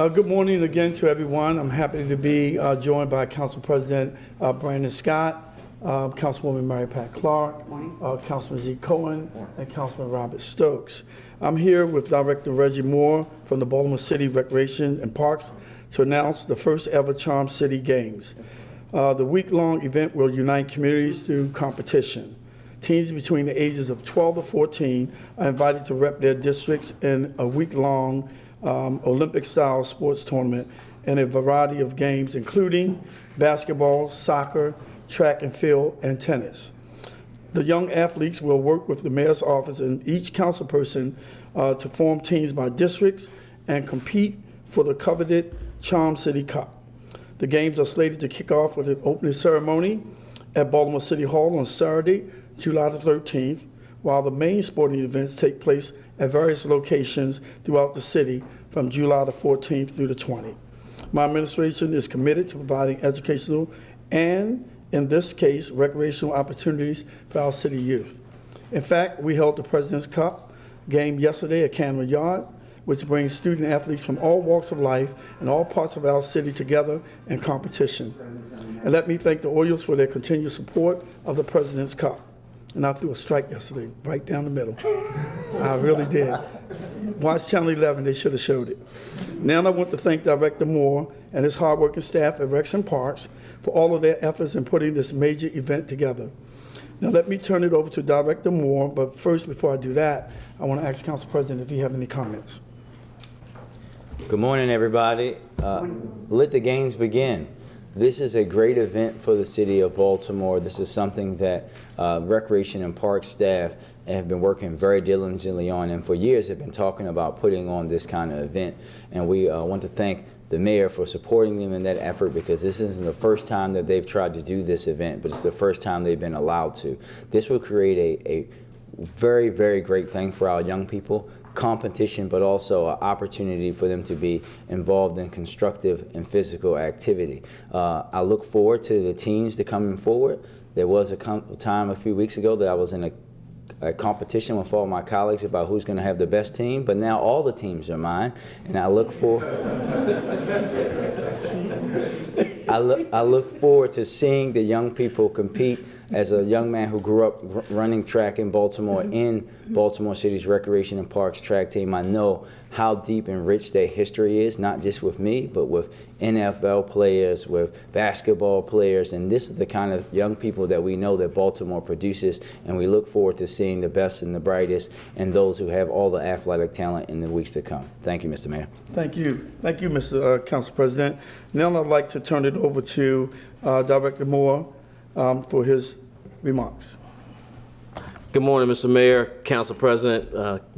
Good morning again to everyone. I'm happy to be joined by Council President Brandon Scott, Councilwoman Mary Pat Clark, Councilman Zeke Cohen, and Councilman Robert Stokes. I'm here with Director Reggie Moore from the Baltimore City Recreation and Parks to announce the first ever Charm City Games. The week-long event will unite communities through competition. Teens between the ages of 12 to 14 are invited to rep their districts in a week-long Olympic-style sports tournament and a variety of games, including basketball, soccer, track and field, and tennis. The young athletes will work with the mayor's office and each council person to form teams by districts and compete for the coveted Charm City Cup. The games are slated to kick off with an opening ceremony at Baltimore City Hall on Saturday, July the 13th, while the main sporting events take place at various locations throughout the city from July the 14th through the 20th. My administration is committed to providing educational and, in this case, recreational opportunities for our city youth. In fact, we held the President's Cup game yesterday at Cannon Yard, which brings student athletes from all walks of life and all parts of our city together in competition. And let me thank the Orioles for their continued support of the President's Cup. And I threw a strike yesterday, right down the middle. I really did. Watch Channel 11, they should have showed it. Now I want to thank Director Moore and his hardworking staff at Recs and Parks for all of their efforts in putting this major event together. Now let me turn it over to Director Moore, but first, before I do that, I want to ask Council President if he have any comments. Good morning, everybody. Let the games begin. This is a great event for the city of Baltimore. This is something that Recreation and Park staff have been working very diligently on, and for years have been talking about putting on this kind of event. And we want to thank the mayor for supporting them in that effort, because this isn't the first time that they've tried to do this event, but it's the first time they've been allowed to. This will create a very, very great thing for our young people. Competition, but also an opportunity for them to be involved in constructive and physical activity. I look forward to the teams to coming forward. There was a time a few weeks ago that I was in a competition with all my colleagues about who's going to have the best team, but now all the teams are mine, and I look forward to seeing the young people compete. As a young man who grew up running track in Baltimore, in Baltimore City's Recreation and Parks track team, I know how deep and rich their history is, not just with me, but with NFL players, with basketball players, and this is the kind of young people that we know that Baltimore produces, and we look forward to seeing the best and the brightest and those who have all the athletic talent in the weeks to come. Thank you, Mr. Mayor. Thank you. Thank you, Mr. Council President. Now I'd like to turn it over to Director Moore for his remarks. Good morning, Mr. Mayor, Council President,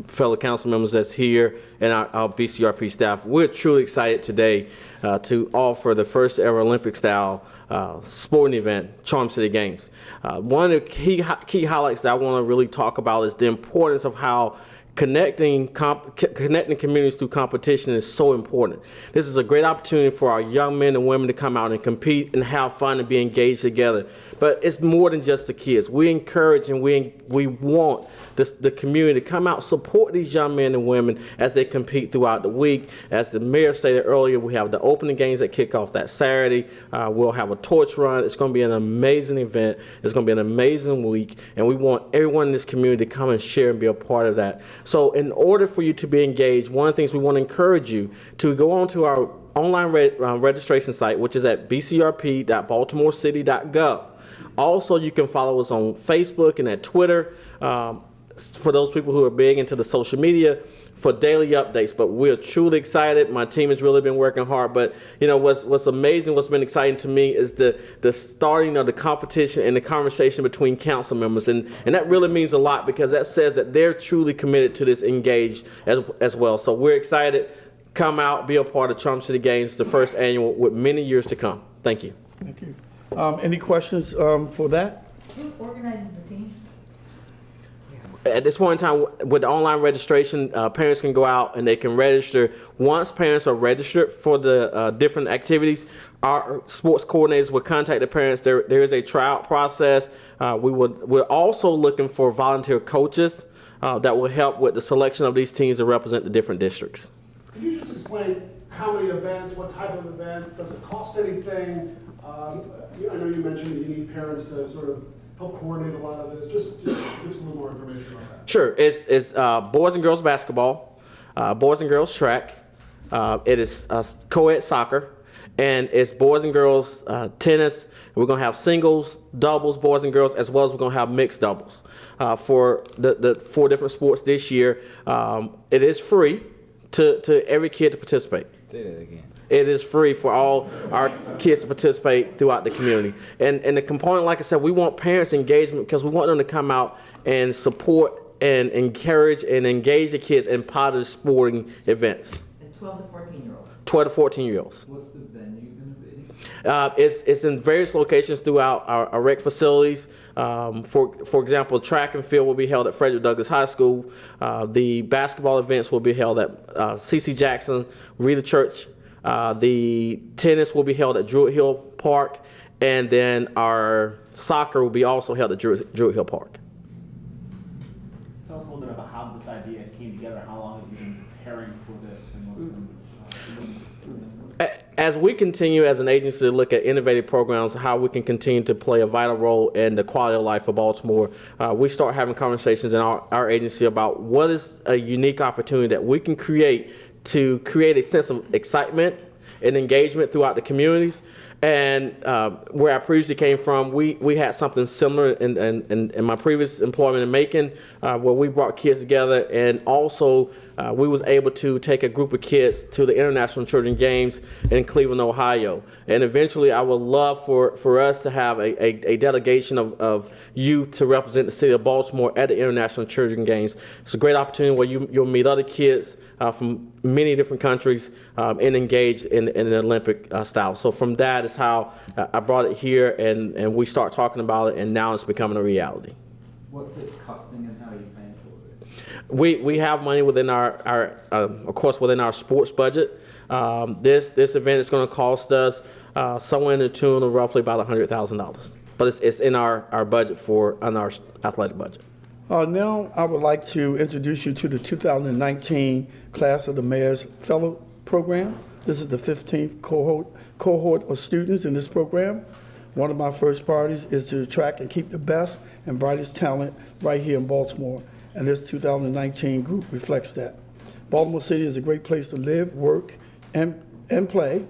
fellow council members that's here, and our BCRP staff. We're truly excited today to offer the first ever Olympic-style sporting event, Charm City Games. One of the key highlights that I want to really talk about is the importance of how connecting communities through competition is so important. This is a great opportunity for our young men and women to come out and compete and have fun and be engaged together. But it's more than just the kids. We encourage and we want the community to come out, support these young men and women as they compete throughout the week. As the mayor stated earlier, we have the opening games that kick off that Saturday. We'll have a torch run. It's going to be an amazing event. It's going to be an amazing week, and we want everyone in this community to come and share and be a part of that. So in order for you to be engaged, one of the things we want to encourage you to go on to our online registration site, which is at bcrp.baltimorecity.gov. Also, you can follow us on Facebook and at Twitter for those people who are big into the social media for daily updates. But we're truly excited. My team has really been working hard. But you know what's amazing, what's been exciting to me is the starting of the competition and the conversation between council members, and that really means a lot, because that says that they're truly committed to this, engaged as well. So we're excited. Come out, be a part of Charm City Games, the first annual, with many years to come. Thank you. Thank you. Any questions for that? Who organizes the teams? At this point in time, with the online registration, parents can go out and they can register. Once parents are registered for the different activities, our sports coordinators will contact the parents. There is a tryout process. We're also looking for volunteer coaches that will help with the selection of these teams to represent the different districts. Could you just explain how many events, what type of events, does it cost anything? I know you mentioned that you need parents to sort of help coordinate a lot of this. Just give us a little more information on that. Sure. It's boys and girls basketball, boys and girls track. It is co-ed soccer, and it's boys and girls tennis. We're going to have singles, doubles, boys and girls, as well as we're going to have mixed doubles. For the 4 different sports this year, it is free to every kid to participate. Say that again. It is free for all our kids to participate throughout the community. And the component, like I said, we want parents' engagement because we want them to come out and support and encourage and engage the kids in positive sporting events. And 12 to 14-year-olds. 12 to 14-year-olds. What's the venue going to be? It's in various locations throughout our rec facilities. For example, track and field will be held at Frederick Douglass High School. The basketball events will be held at C.C. Jackson, Rita Church. The tennis will be held at Druid Hill Park, and then our soccer will be also held at Druid Hill Park. Tell us a little bit about how this idea came together. How long have you been preparing for this, and what's been As we continue as an agency to look at innovative programs, how we can continue to play a vital role in the quality of life of Baltimore, we start having conversations in our agency about what is a unique opportunity that we can create to create a sense of excitement and engagement throughout the communities. And where I previously came from, we had something similar in my previous employment in Macon, where we brought kids together, and also we was able to take a group of kids to the International Children's Games in Cleveland, Ohio. And eventually I would love for us to have a delegation of youth to represent the city of Baltimore at the International Children's Games. It's a great opportunity where you'll meet other kids from many different countries and engage in an Olympic style. So from that is how I brought it here, and we start talking about it, and now it's becoming a reality. What's it costing, and how are you paying for it? We have money within our of course, within our sports budget. This event is going to cost us somewhere in the tune of roughly about $100,000, but it's in our budget on our athletic budget. Now I would like to introduce you to the 2019 class of the Mayor's Fellow Program. This is the 15th cohort of students in this program. One of my first priorities is to attract and keep the best and brightest talent right here in Baltimore, and this 2019 group reflects that. Baltimore City is a great place to live, work, and play.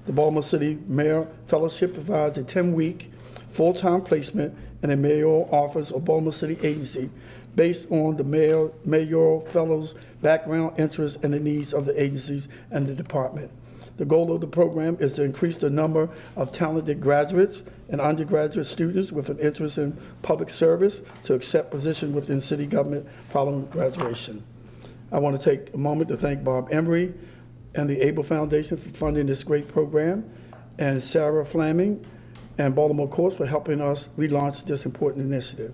The Baltimore City Mayor Fellowship provides a 10-week full-time placement in a mayoral office or Baltimore City agency based on the mayoral fellows' background, interests, and the needs of the agencies and the department. The goal of the program is to increase the number of talented graduates and undergraduate students with an interest in public service to accept positions within city government following graduation. I want to take a moment to thank Bob Emery and the ABLE Foundation for funding this great program, and Sarah Flaming and Baltimore Courts for helping us relaunch this important initiative.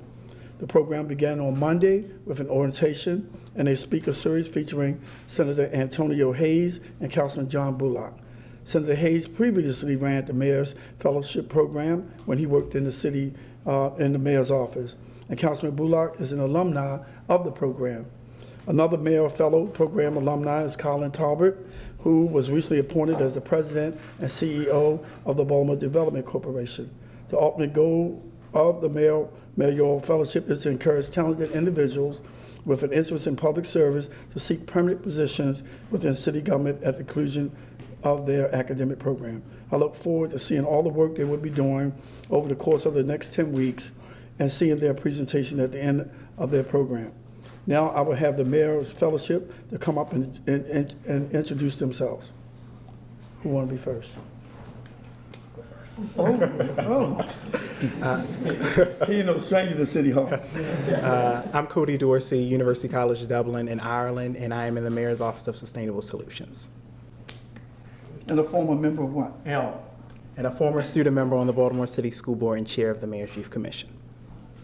The program began on Monday with an orientation and a speaker series featuring Senator Antonio Hayes and Councilman John Bullock. Senator Hayes previously ran the Mayor's Fellowship Program when he worked in the city in the mayor's office. And Councilman Bullock is an alumni of the program. Another Mayor Fellow Program alumni is Colin Talbot, who was recently appointed as the President and CEO of the Baltimore Development Corporation. The ultimate goal of the Mayoral Fellowship is to encourage talented individuals with an interest in public service to seek permanent positions within city government at the conclusion of their academic program. I look forward to seeing all the work they will be doing over the course of the next 10 weeks and seeing their presentation at the end of their program. Now I will have the Mayor's Fellowship to come up and introduce themselves. Who want to be first? He ain't no stranger to City Hall. I'm Cody Dorsey, University College Dublin in Ireland, and I am in the Mayor's Office of Sustainable Solutions. And a former member of what? And a former student member on the Baltimore City School Board and chair of the Mayor's Youth Commission.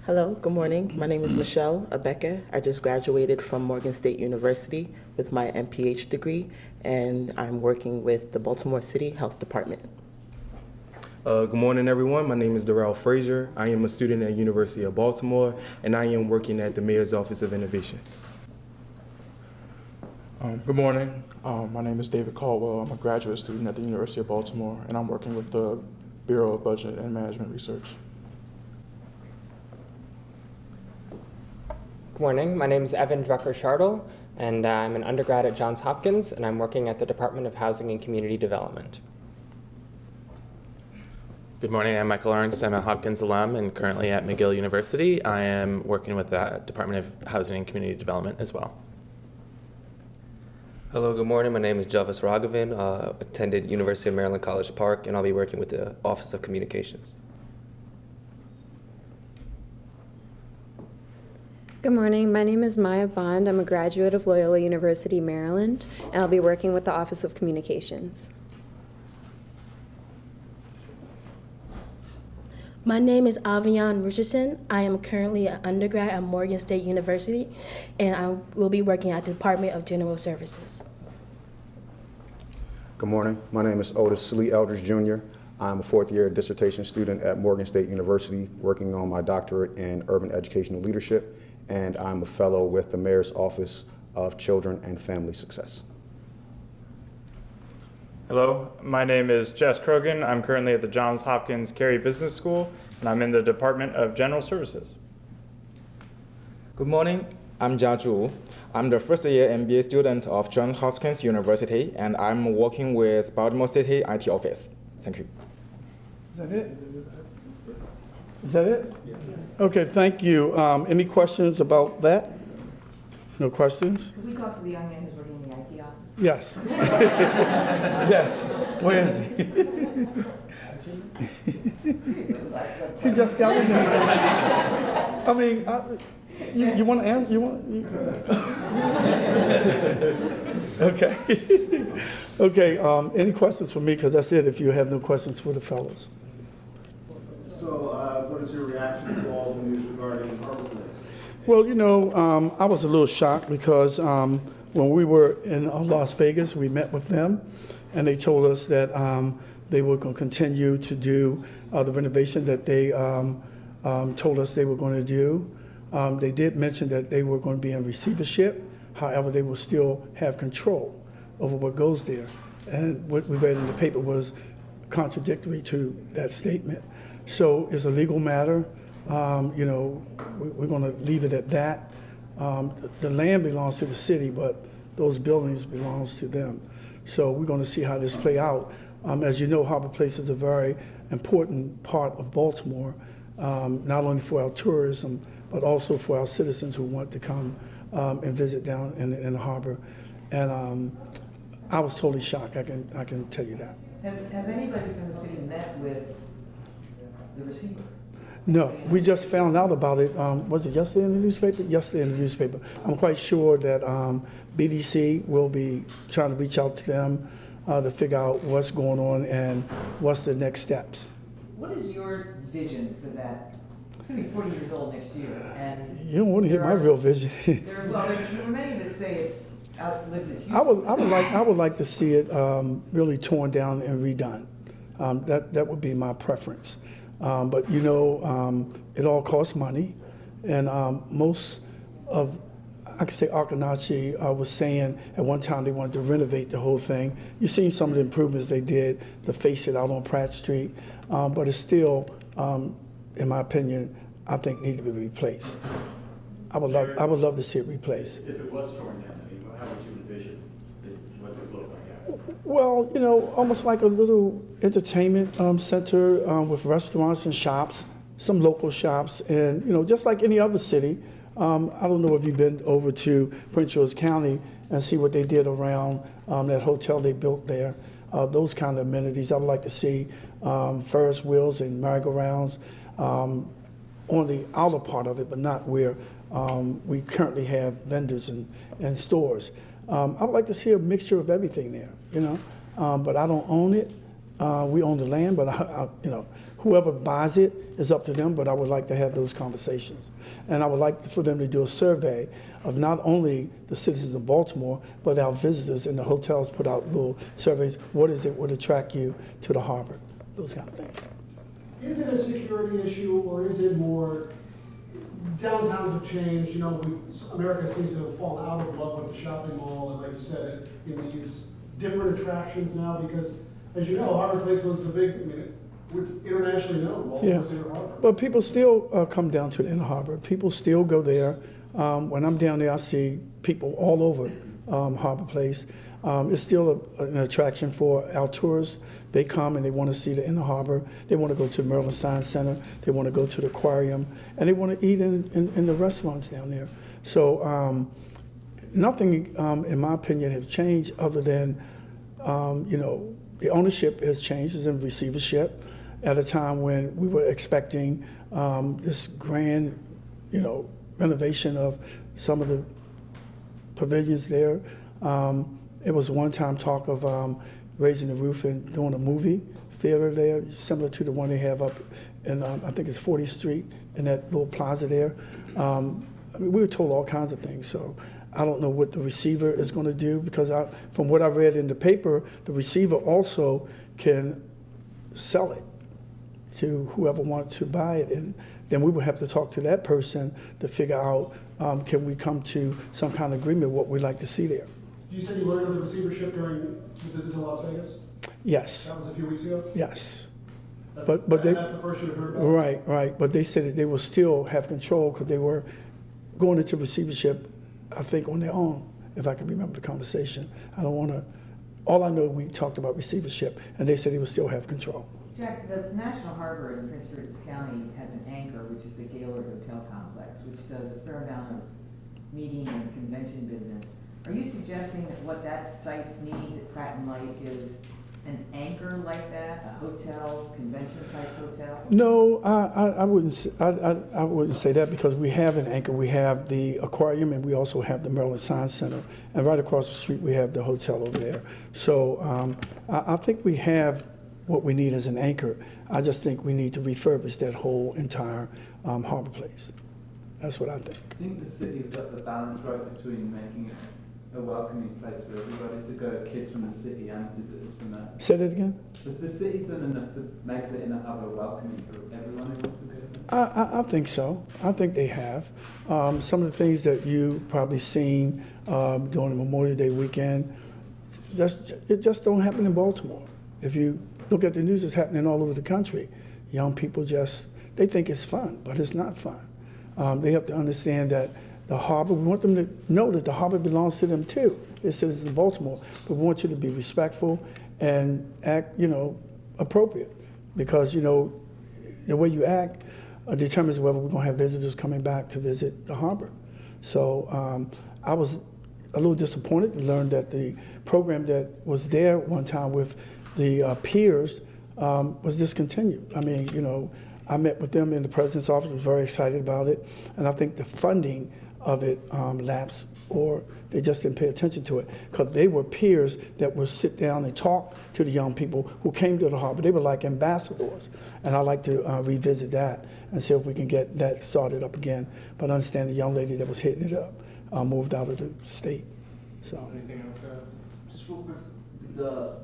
Hello, good morning. My name is Michelle Abeke. I just graduated from Morgan State University with my MPH degree, and I'm working with the Baltimore City Health Department. Good morning, everyone. My name is Darrell Frazier. I am a student at University of Baltimore, and I am working at the Mayor's Office of Innovation. Good morning. My name is David Caldwell. I'm a graduate student at the University of Baltimore, and I'm working with the Bureau of Budget and Management Research. Good morning. My name is Evan Drucker-Chartle, and I'm an undergrad at Johns Hopkins, and I'm working at the Department of Housing and Community Development. Good morning, I'm Michael Ernst. I'm a Hopkins alum and currently at McGill University. I am working with the Department of Housing and Community Development as well. Hello, good morning. My name is Javis Raghavan. Attended University of Maryland College Park, and I'll be working with the Office of Communications. Good morning. My name is Maya Bond. I'm a graduate of Loyola University, Maryland, and I'll be working with the Office of Communications. My name is Avian Richardson. I am currently an undergrad at Morgan State University, and I will be working at the Department of General Services. Good morning. My name is Otis Lee Eldridge Jr. I'm a fourth-year dissertation student at Morgan State University, working on my doctorate in urban educational leadership, and I'm a fellow with the Mayor's Office of Children and Family Success. Hello, my name is Jess Krogan. I'm currently at the Johns Hopkins Carey Business School, and I'm in the Department of General Services. Good morning, I'm Jia Zhu. I'm the first year MBA student of Johns Hopkins University, and I'm working with Baltimore City IT Office. Thank you. Is that it? Is that it? Yeah. Okay, thank you. Any questions about that? No questions? Could we talk to the young man who's working in the IT office? Yes. Yes. Where is he? He just got in there. I mean, you want to answer? You want? Okay. Okay. Any questions for me? Because that's it. If you have no questions for the fellows. So, what is your reaction to all the news regarding Harbor Place? Well, you know, I was a little shocked because when we were in Las Vegas, we met with them, and they told us that they were going to continue to do the renovation that they told us they were going to do. They did mention that they were going to be in receivership. However, they will still have control over what goes there. And what we read in the paper was contradictory to that statement. So it's a legal matter. You know, we're going to leave it at that. The land belongs to the city, but those buildings belongs to them. So we're going to see how this play out. As you know, Harbor Place is a very important part of Baltimore, not only for our tourism, but also for our citizens who want to come and visit down in the harbor. And I was totally shocked, I can tell you that. Has anybody from the city met with the receiver? No, we just found out about it, was it yesterday in the newspaper? Yesterday in the newspaper. I'm quite sure that BDC will be trying to reach out to them to figure out what's going on and what's the next steps. What is your vision for that? It's going to be 40 years old next year, and you don't want to hear my real vision. there are many that say it's outlived its use. I would like to see it really torn down and redone. That would be my preference. But you know, it all costs money, and most of, I could say, Akhenaten was saying at one time they wanted to renovate the whole thing. You've seen some of the improvements they did to face it out on Pratt Street, but it's still, in my opinion, I think need to be replaced. I would love to see it replaced. If it was torn down, I mean, how would you envision what it would look like after? Well, you know, almost like a little entertainment center with restaurants and shops, some local shops, and you know, just like any other city. I don't know if you've been over to Prince George County and see what they did around that hotel they built there. Those kind of amenities. I would like to see Ferris wheels and merry-go-rounds on the outer part of it, but not where we currently have vendors and stores. I would like to see a mixture of everything there, you know, but I don't own it. We own the land, but you know, whoever buys it is up to them, but I would like to have those conversations. And I would like for them to do a survey of not only the citizens of Baltimore, but our visitors, and the hotels put out little surveys. What is it would attract you to the harbor? Those kind of things. Is it a security issue, or is it more downtowns have changed, you know, America seems to have fallen out of love with the shopping mall, and like you said, it needs different attractions now, because, as you know, Harbor Place was the big, I mean, it's internationally known, Baltimore's Inner Harbor. But people still come down to the Inner Harbor. People still go there. When I'm down there, I see people all over Harbor Place. It's still an attraction for our tourists. They come and they want to see the Inner Harbor. They want to go to the Maryland Science Center. They want to go to the Aquarium. And they want to eat in the restaurants down there. So nothing, in my opinion, has changed other than, you know, the ownership has changed. It's in receivership at a time when we were expecting this grand, you know, renovation of some of the pavilions there. It was one time talk of raising the roof and doing a movie theater there, similar to the one they have up in, I think it's 40th Street, in that little plaza there. I mean, we were told all kinds of things, so I don't know what the receiver is going to do, because from what I read in the paper, the receiver also can sell it to whoever wants to buy it, and then we would have to talk to that person to figure out, can we come to some kind of agreement what we'd like to see there. You said you learned of the receivership during the visit to Las Vegas? Yes. That was a few weeks ago? Yes. That's But that's they, the first you had heard about? right. But they said that they will still have control because they were going into receivership, I think, on their own, if I can remember the conversation. I don't want to, all I know, we talked about receivership, and they said they will still have control. Jack, the National Harbor in Prince George's County has an anchor, which is the Gaylord Hotel Complex, which does a fair amount of meeting and convention business. Are you suggesting that what that site needs at Pratt & Lake is an anchor like that, a hotel, convention type hotel? No, I wouldn't. I wouldn't say that, because we have an anchor. We have the Aquarium, and we also have the Maryland Science Center, and right across the street we have the hotel over there. So I think we have what we need as an anchor. I just think we need to refurbish that whole entire Harbor Place. That's what I think. I think the city's got the balance right between making it a welcoming place for everybody to go, kids from the city and visitors from that. Say that again? Has the city done enough to make the Inner Harbor welcoming for everyone who wants to go there? I think so. I think they have. Some of the things that you probably seen during the Memorial Day weekend, it just don't happen in Baltimore. If you look at the news, it's happening all over the country. Young people they think it's fun, but it's not fun. They have to understand that the harbor, we want them to know that the harbor belongs to them too. They're citizens of Baltimore, but we want you to be respectful and act, you know, appropriate, because, you know, the way you act determines whether we're going to have visitors coming back to visit the harbor. So I was a little disappointed to learn that the program that was there one time with the peers was discontinued. I mean, you know, I met with them in the president's office, was very excited about it, and I think the funding of it lapsed, or they just didn't pay attention to it, because they were peers that would sit down and talk to the young people who came to the harbor. They were like ambassadors, and I'd like to revisit that and see if we can get that started up again. But I understand the young lady that was hitting it up moved out of the state. So. Anything else? Just real quick, the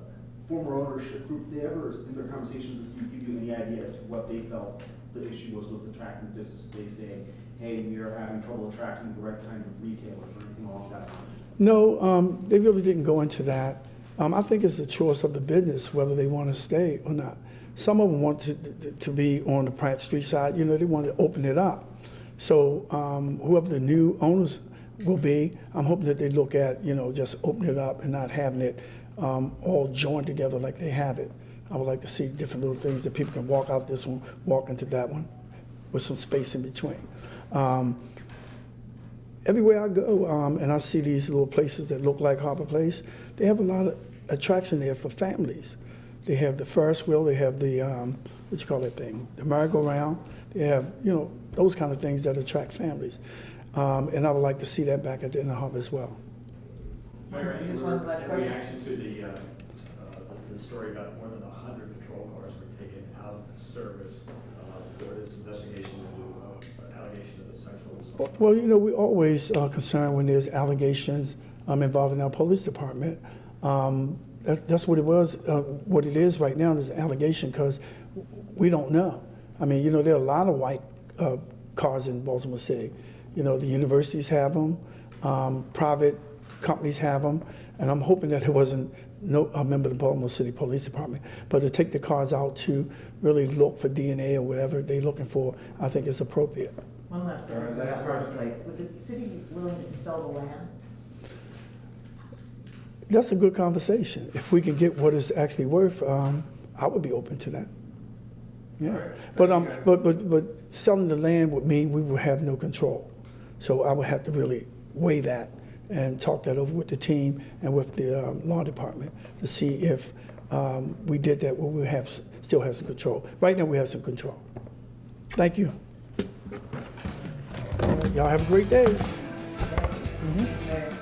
former ownership group, they ever, in their conversations with you, give you any idea as to what they felt the issue was with attracting business? They say, hey, we are having trouble attracting the right kind of retailers or anything along that line? No, they really didn't go into that. I think it's the choice of the business whether they want to stay or not. Some of them want to be on the Pratt Street side. You know, they want to open it up. So whoever the new owners will be, I'm hoping that they look at, you know, just opening it up and not having it all joined together like they have it. I would like to see different little things that people can walk out this one, walk into that one, with some space in between. Everywhere I go, and I see these little places that look like Harbor Place, they have a lot of attraction there for families. They have the Ferris wheel, they have the, what you call that thing, the merry-go-round. They have, you know, those kind of things that attract families. And I would like to see that back at the Inner Harbor as well. Mayor, Just one last in question. reaction to the story about more than 100 patrol cars were taken out of service for this investigation into allegation of sexual assault. Well, you know, we're always concerned when there's allegations involving our police department. That's what it was, what it is right now, is an allegation, because we don't know. I mean, you know, there are a lot of white cars in Baltimore City. You know, the universities have them, private companies have them, and I'm hoping that it wasn't a member of the Baltimore City Police Department, but to take the cars out to really look for DNA or whatever they're looking for, I think is appropriate. One last thing, about Harbor Place. Would the city be willing to sell the land? That's a good conversation. If we can get what it's actually worth, I would be open to that. Yeah, but selling the land would mean we would have no control. So I would have to really weigh that and talk that over with the team and with the law department to see if we did that, we would still have some control. Right now, we have some control. Thank you. All right, y'all have a great day. Mayor.